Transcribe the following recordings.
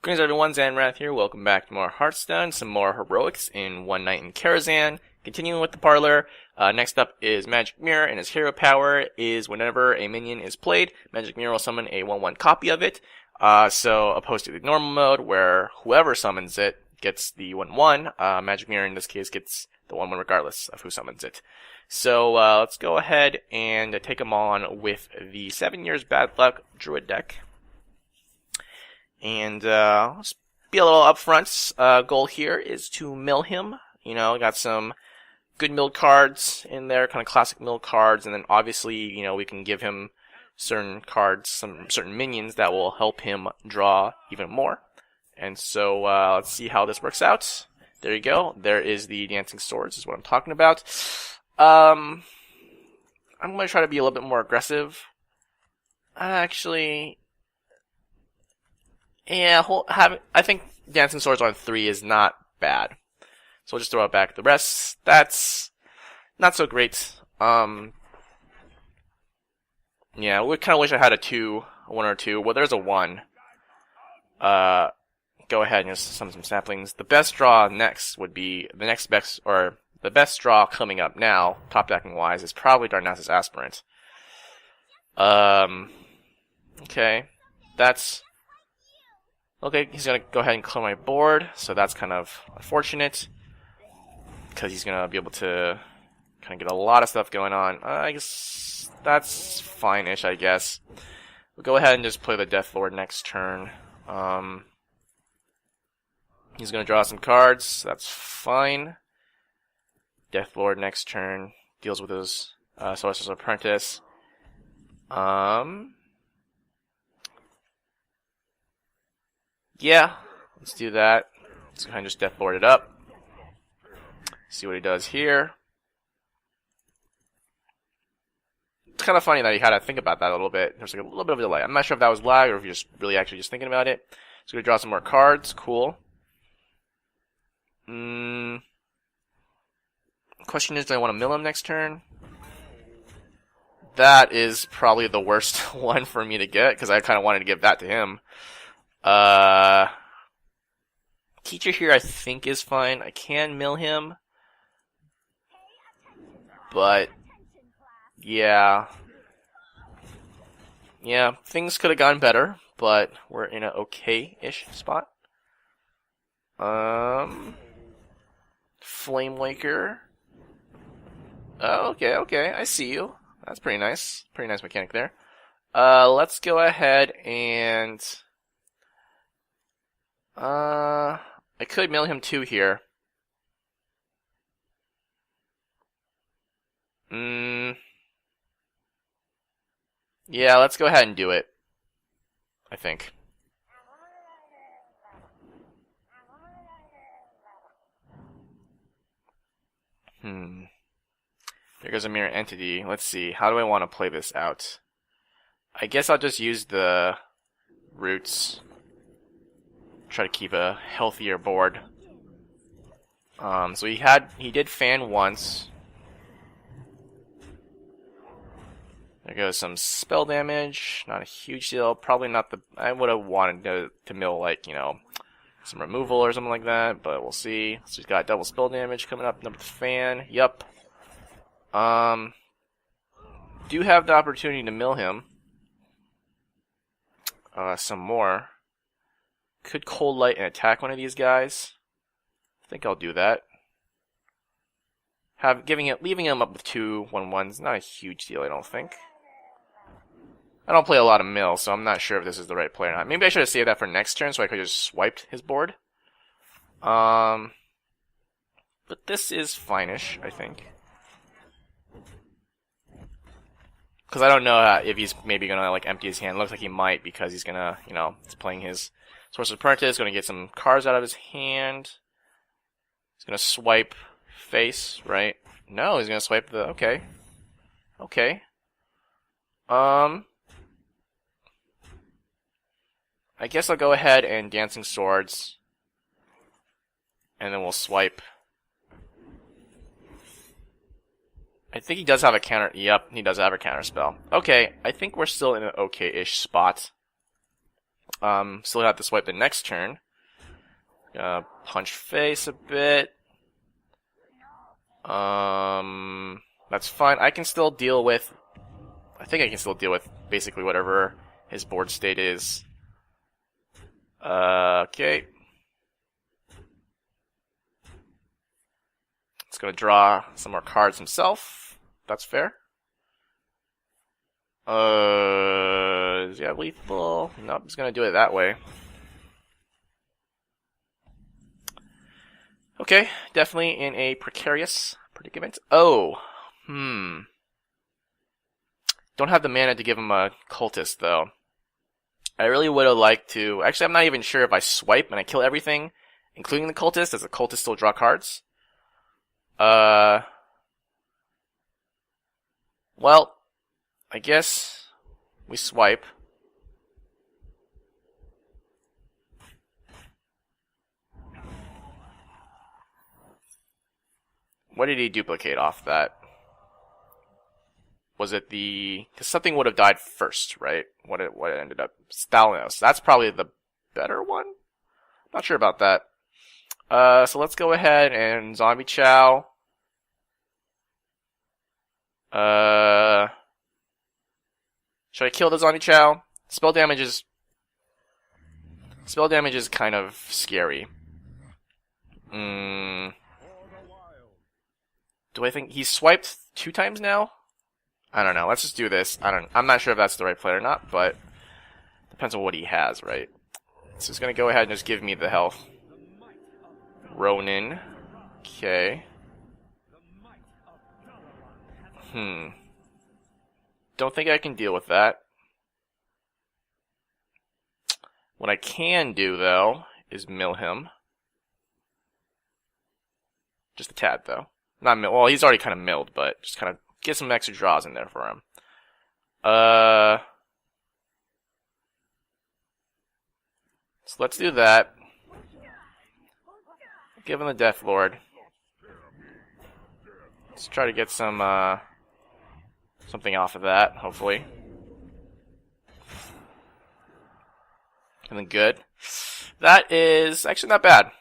Greetings everyone, Zannrath here. Welcome back to more Hearthstone, some more heroics in One Night in Karazhan. Continuing with the Parlor, next up is Magic Mirror, and his hero power is whenever a minion is played, Magic Mirror will summon a 1/1 copy of it. So opposed to the normal mode, where whoever summons it gets the 1/1, Magic Mirror in this case gets the 1/1 regardless of who summons it. So let's go ahead and take him on with the 7 Years Bad Luck Druid deck. And let's be a little upfront. Goal here is to mill him. You know, got some good milled cards in there, kind of classic milled cards, and then obviously, you know, we can give him certain cards, some certain minions that will help him draw even more. And so let's see how this works out. There you go. There is the Dancing Swords, is what I'm talking about. I'm going to try to be a little bit more aggressive. Actually, yeah, I think Dancing Swords on 3 is not bad. So we'll just throw it back. The rest, that's not so great. Yeah, we kind of wish I had a 1 or 2. Well, there's a 1. Go ahead and just summon some saplings. The best draw next would be, the best draw coming up now, top decking wise, is probably Darnassus Aspirant. Okay. Okay, he's gonna go ahead and clear my board, so that's kind of unfortunate, because he's gonna be able to kind of get a lot of stuff going on. I guess that's fine-ish, I guess. We'll go ahead and just play the Death Lord next turn. He's gonna draw some cards, that's fine. Death Lord next turn deals with his Sorcerer's Apprentice. Yeah, let's do that. Let's go ahead and just Death Lord it up. See what he does here. It's kind of funny that he had to think about that a little bit. There's like a little bit of a delay. I'm not sure if that was lag or if you're just really actually just thinking about it. So we're going to draw some more cards. Cool. Question is, do I want to mill him next turn? That is probably the worst one for me to get, because I kind of wanted to give that to him. Teacher here I think is fine. I can mill him. But yeah, things could have gone better, but we're in an okay-ish spot. Flame Waker. Oh, okay, I see you. That's pretty nice. Pretty nice mechanic there. Let's go ahead and I could mill him 2 here. Yeah, let's go ahead and do it, I think. There goes a Mirror Entity. Let's see, how do I want to play this out? I guess I'll just use the roots. Try to keep a healthier board. So he did fan once. There goes some spell damage. Not a huge deal. Probably not the. I would have wanted to mill, like, you know, some removal or something like that, but we'll see. So he's got double spell damage coming up. Number the fan. Yup. Do have the opportunity to mill him. Some more. Could Cold Light and attack one of these guys. I think I'll do that. Leaving him up with 2 1/1s, not a huge deal, I don't think. I don't play a lot of mill, so I'm not sure if this is the right play or not. Maybe I should have saved that for next turn, so I could have just swiped his board. But this is fine-ish, I think. Because I don't know if he's maybe gonna like empty his hand. Looks like he might, because he's gonna, you know, he's playing his Sorcerer's Apprentice, going to get some cards out of his hand. He's going to swipe face, right? No, he's going to swipe the... Okay. I guess I'll go ahead and Dancing Swords. And then we'll swipe. I think he does have a counter... Yep, he does have a counter spell. Okay, I think we're still in an okay-ish spot. Still have to swipe the next turn. Punch face a bit. That's fine. I can still deal with... I think I can still deal with basically whatever his board state is. Okay. He's gonna draw some more cards himself. That's fair. Is he lethal? Nope, he's gonna do it that way. Okay, definitely in a precarious predicament. Oh, Don't have the mana to give him a cultist, though. I really would have liked to... Actually, I'm not even sure if I swipe and I kill everything, including the cultist. Does the cultist still draw cards? Well, I guess we swipe. What did he duplicate off that? Was it the... Because something would have died first, right? What it ended up... Stalnos. That's probably the better one? Not sure about that. So let's go ahead and Zombie Chow. Should I kill the Zombie Chow? Spell damage is kind of scary. Do I think he's swiped 2 times now? I don't know. Let's just do this. I'm not sure if that's the right play or not, but depends on what he has, right? So he's gonna go ahead and just give me the health. Ronin. Okay. Don't think I can deal with that. What I can do, though, is mill him. Just a tad, though. Not mill. Well, he's already kind of milled, but just kind of get some extra draws in there for him. So let's do that. Give him the Death Lord. Let's try to get some, something off of that, hopefully. And then good. That is actually not bad.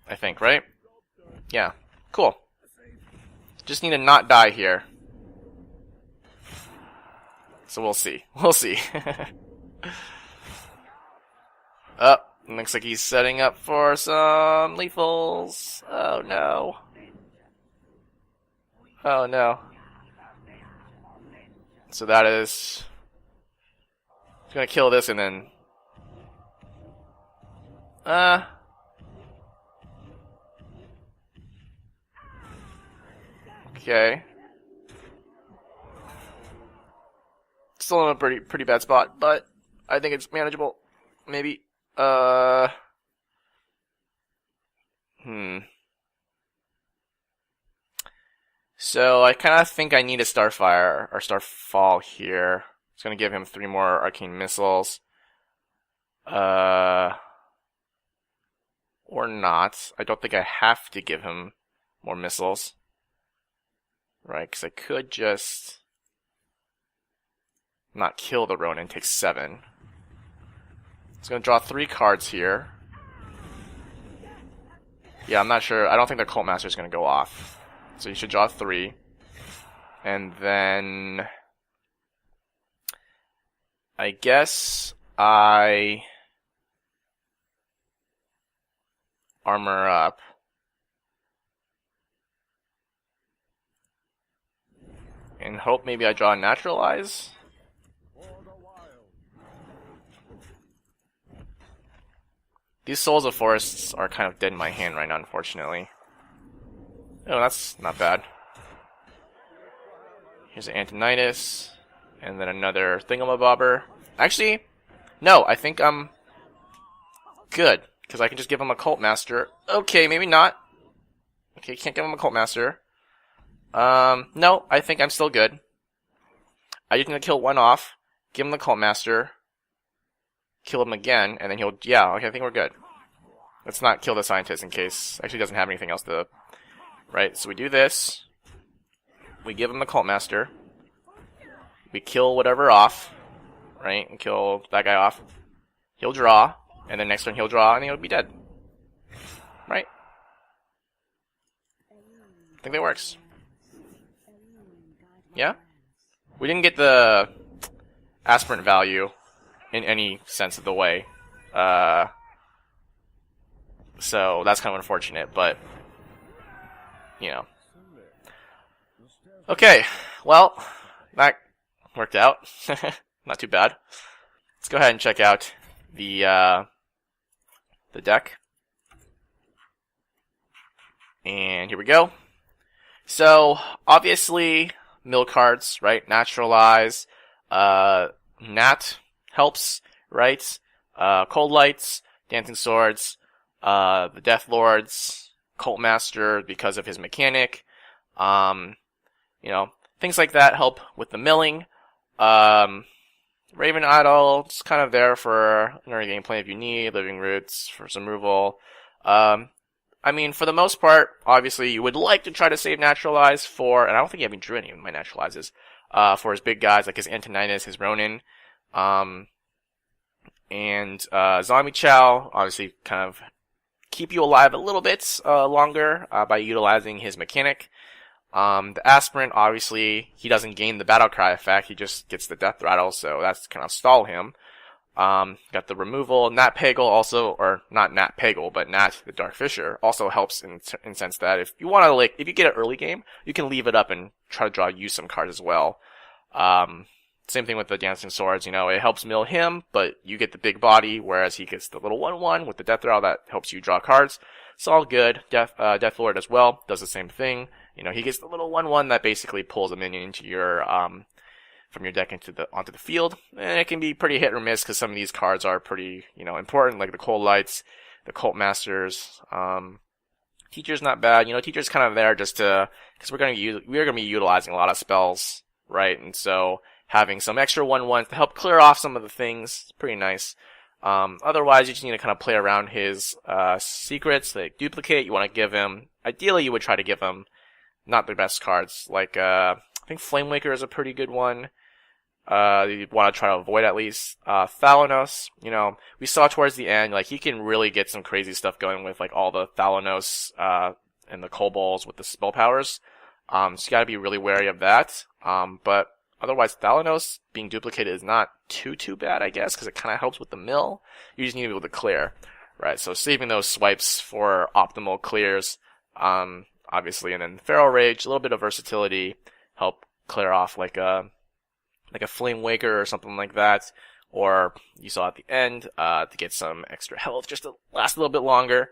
I think, right? Yeah. Cool. Just need to not die here. So we'll see. We'll see. Looks like he's setting up for some lethals. Oh no. Oh no. So that is... He's gonna kill this and then... Okay. Still in a pretty bad spot, but I think it's manageable. Maybe. So I kind of think I need a Starfire or Starfall here. It's gonna give him 3 more arcane missiles. Or not. I don't think I have to give him more missiles. Right, because I could just not kill the Ronin, take 7. It's going to draw 3 cards here. Yeah, I'm not sure. I don't think the Cult Master is going to go off. So you should draw 3. And then... I guess I... armor up. And hope maybe I draw a Naturalize. These Souls of Forests are kind of dead in my hand right now, unfortunately. Oh, that's not bad. Here's an Antonitis. And then another Thingamabobber. Actually, no, I think I'm good. Because I can just give him a Cult Master. Okay, maybe not. Okay, can't give him a Cult Master. No, I think I'm still good. I just need to kill 1 off, give him the Cult Master, kill him again, and then he'll... Yeah, okay, I think we're good. Let's not kill the Scientist in case... Actually, he doesn't have anything else to... Right, so we do this. We give him the Cult Master. We kill whatever off. right, and kill that guy off. He'll draw, and then next turn he'll draw, and he'll be dead. Right? I think that works. Yeah? We didn't get the aspirant value in any sense of the way. So that's kind of unfortunate, but, you know. Okay, well, that worked out. Not too bad. Let's go ahead and check out the deck. And here we go. So, obviously, mill cards, right? Naturalize, Nat helps, right? Cold Lights, Dancing Swords, the Death Lords, Cult Master because of his mechanic. You know, things like that help with the milling. Raven Idol, it's kind of there for another gameplay if you need. Living Roots for some removal. I mean, for the most part, obviously, you would like to try to save Naturalize for, and I don't think you have any Druid even my Naturalizes, for his big guys like his Antoninus, his Ronin, and Zombie Chow, obviously, kind of keep you alive a little bit longer by utilizing his mechanic. The Aspirant, obviously, he doesn't gain the Battle Cry effect, he just gets the Death Rattle, so that's kind of stall him. Got the removal. Nat Pagal also, or not Nat Pagal, but Nat the Dark Fisher also helps in sense that if you want to, like, if you get an early game, you can leave it up and try to use some cards as well. Same thing with the Dancing Swords, you know, it helps mill him, but you get the big body, whereas he gets the little 1/1 with the Death Rattle that helps you draw cards. It's all good. Death Lord as well does the same thing. You know, he gets the little 1/1 that basically pulls a minion into your, from your deck onto the field, and it can be pretty hit or miss because some of these cards are pretty, you know, important, like the Cold Lights, the Cult Masters. Teacher's not bad, you know. Teacher's kind of there just to, because we're gonna be utilizing a lot of spells, right? And so having some extra 1/1s to help clear off some of the things is pretty nice. Otherwise, you just need to kind of play around his secrets, like Duplicate. You want to give him, ideally, you would try to give him not the best cards, like I think Flamewaker is a pretty good one. You want to try to avoid at least. Thalanos, you know, we saw towards the end, like, he can really get some crazy stuff going with, like, all the Thalanos, and the Kobolds with the spell powers. So you gotta be really wary of that. But otherwise, Thalanos being duplicated is not too bad, I guess, because it kind of helps with the mill. You just need to be able to clear, right? So saving those swipes for optimal clears, obviously, and then Feral Rage, a little bit of versatility, help clear off like a Flame Waker or something like that, or you saw at the end to get some extra health just to last a little bit longer.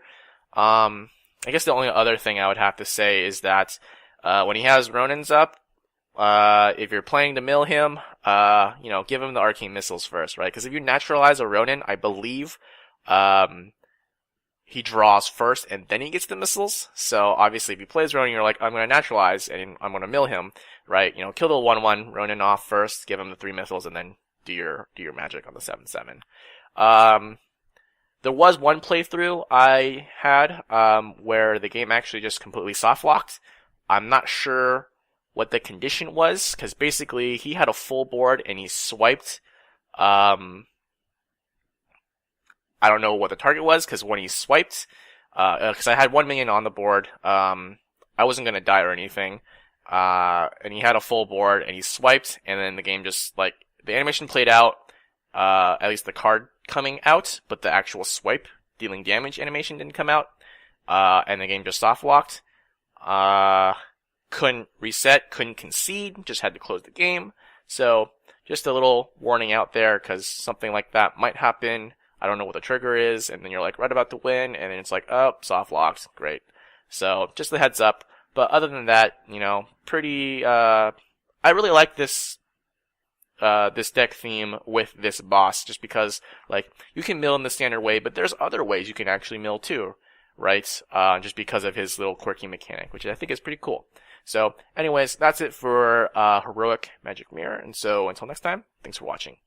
I guess the only other thing I would have to say is that when he has Ronins up, if you're planning to mill him, you know, give him the Arcane Missiles first, right? Because if you naturalize a Ronin, I believe he draws first and then he gets the missiles. So obviously if he plays Ronin, you're like, I'm going to naturalize and I'm going to mill him, right? You know, kill the 1/1 Ronin off first, give him the 3 missiles, and then do your magic on the 7/7. There was one playthrough I had where the game actually just completely soft locked. I'm not sure what the condition was, because basically he had a full board and he swiped. I don't know what the target was, because when he swiped, because I had 1 minion on the board, I wasn't going to die or anything, and he had a full board, and he swiped, and then the game just, like, the animation played out, at least the card coming out, but the actual swipe, dealing damage animation didn't come out, and the game just soft-locked. Couldn't reset, couldn't concede, just had to close the game. So, just a little warning out there, because something like that might happen. I don't know what the trigger is, and then you're like right about to win, and then it's like, oh, soft locked, great. So just a heads up. But other than that, you know, pretty. I really like this deck theme with this boss, just because, like, you can mill in the standard way, but there's other ways you can actually mill too, right? Just because of his little quirky mechanic, which I think is pretty cool. So, anyways, that's it for Heroic Magic Mirror, and so until next time, thanks for watching.